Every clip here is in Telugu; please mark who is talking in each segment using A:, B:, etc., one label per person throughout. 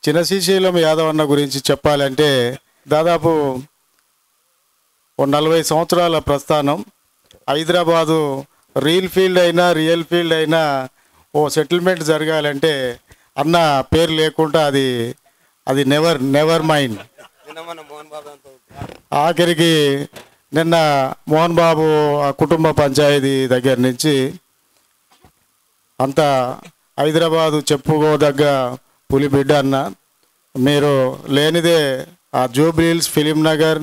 A: చిన్న శ్రీశైలం యాదవ్ అన్న గురించి చెప్పాలంటే దాదాపు ఓ 40 సంవత్సరాల ప్రస్థానం. హైదరాబాదు రియల్ ఫీల్డ్ అయినా ఓ సెటిల్మెంట్ జరగాలంటే అన్న పేరు లేకుండా అది నెవర్ మైండ్. ఆఖరికి నిన్న మోహన్ బాబు ఆ కుటుంబ పంచాయతీ దగ్గర నుంచి అంతా హైదరాబాదు చెప్పుకోదగ్గ పులిబిడ్డ అన్న. మీరు లేనిదే ఆ జూబ్లీ హిల్స్, ఫిలిం నగర్,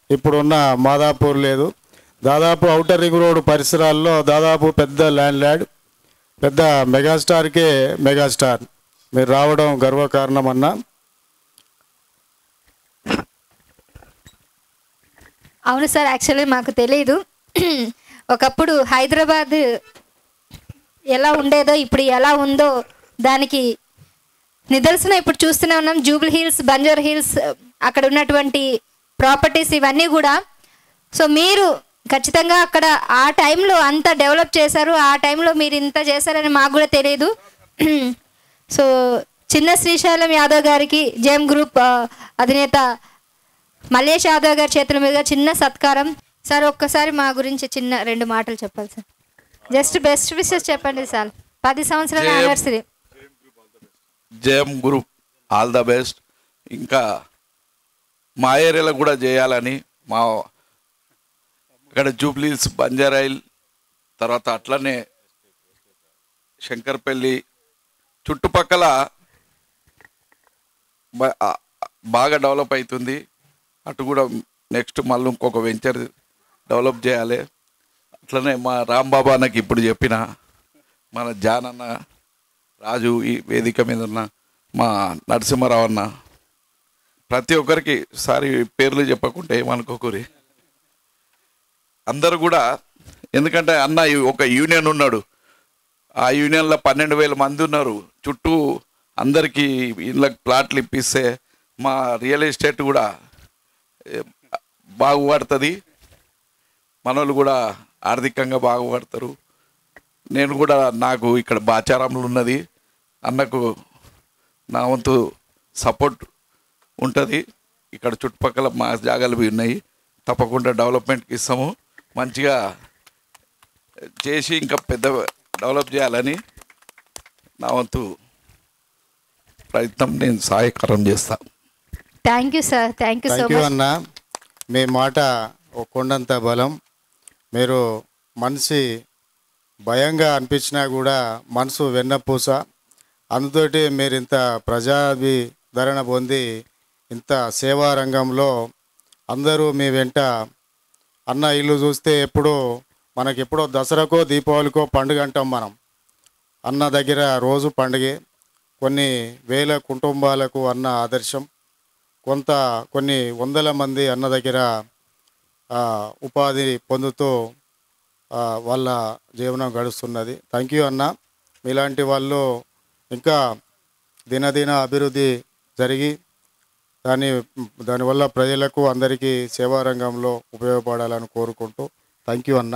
A: ఇప్పుడున్న మాదాపూర్ లేదు. దాదాపు ఔటర్ రింగ్ రోడ్ పరిసరాల్లో దాదాపు పెద్ద ల్యాండ్ పెద్ద మెగాస్టార్కే మెగాస్టార్. మీరు రావడం గర్వకారణం అన్న.
B: అవును సార్, యాక్చువల్లీ మాకు తెలియదు. ఒకప్పుడు హైదరాబాద్ ఎలా ఉండేదో ఇప్పుడు ఎలా ఉందో దానికి నిదర్శనం ఇప్పుడు చూస్తూనే ఉన్నాం. జూబ్లీ హిల్స్, బంజారా హిల్స్, అక్కడ ఉన్నటువంటి ప్రాపర్టీస్ ఇవన్నీ కూడా. సో మీరు ఖచ్చితంగా అక్కడ ఆ టైంలో అంత డెవలప్ చేశారు, ఆ టైంలో మీరు ఇంత చేశారని మాకు కూడా తెలియదు. సో చిన్న శ్రీశైలం యాదవ్ గారికి జేఎం గ్రూప్ అధినేత మల్లేష్ యాదవ్ గారి చేతుల మీదుగా చిన్న సత్కారం. సార్ ఒక్కసారి మా గురించి చిన్న 2 మాటలు చెప్పాలి సార్. జస్ట్ బెస్ట్ విషెస్ చెప్పండి సార్. 10 సంవత్సరాల anniversary.
C: JM group all the best. ఇంకా మా ఏరియాలో కూడా చేయాలని, మా ఇక్కడ జూబ్లీస్, బంజారాయిల్, తర్వాత అట్లనే శంకర్పల్లి చుట్టుపక్కల బాగా డెవలప్ అవుతుంది. అటు కూడా నెక్స్ట్ మళ్ళీ ఇంకొక వెంచర్ డెవలప్ చేయాలి. అట్లనే మా రాంబాబా అన్నకి ఇప్పుడు చెప్పిన మన జానన్న, రాజు, ఈ వేదిక మీద ఉన్న మా నరసింహారావు అన్న, ప్రతి ఒక్కరికి సారి పేర్లు చెప్పకుంటే ఏమనుకోకూరి, అందరూ కూడా. ఎందుకంటే అన్న ఒక యూనియన్ ఉన్నాడు, ఆ యూనియన్లో 12,000 మంది ఉన్నారు. చుట్టూ అందరికీ ఇళ్ళకి ప్లాట్లు ఇప్పిస్తే మా రియల్ ఎస్టేట్ కూడా బాగుపడుతుంది, మనోళ్ళు కూడా ఆర్థికంగా బాగుపడతారు. నేను కూడా నాకు ఇక్కడ బాచారంలో ఉన్నది, అన్నకు నా వంతు సపోర్ట్ ఉంటుంది. ఇక్కడ చుట్టుపక్కల మా జాగాలు ఉన్నాయి, తప్పకుండా డెవలప్మెంట్కి ఇస్తాము. మంచిగా చేసి ఇంకా పెద్ద డెవలప్ చేయాలని నా వంతు ప్రయత్నం నేను సహాయకరం చేస్తాను.
B: Thank you sir, thank you so much
A: అన్న. మీ మాట ఓ కొండంత బలం. మీరు మనిషి భయంగా అనిపించినా కూడా మనసు వెన్నపూస. అందుతోటి మీరు ఇంత ప్రజాభిధరణ పొంది ఇంత సేవా రంగంలో అందరూ మీ వెంట. అన్న ఇల్లు చూస్తే మనకెప్పుడో దసరాకో దీపావళికో పండుగ అంటాం మనం. అన్న దగ్గర రోజు పండుగే. కొన్ని వేల కుటుంబాలకు అన్న ఆదర్శం. కొన్ని వందల మంది అన్న దగ్గర ఉపాధి పొందుతూ వాళ్ళ జీవనం గడుస్తున్నది. థ్యాంక్ యూ అన్న. మీలాంటి వాళ్ళు ఇంకా దినదిన అభివృద్ధి జరిగి దానివల్ల ప్రజలకు అందరికీ సేవా రంగంలో ఉపయోగపడాలని కోరుకుంటూ థ్యాంక్ యూ అన్న.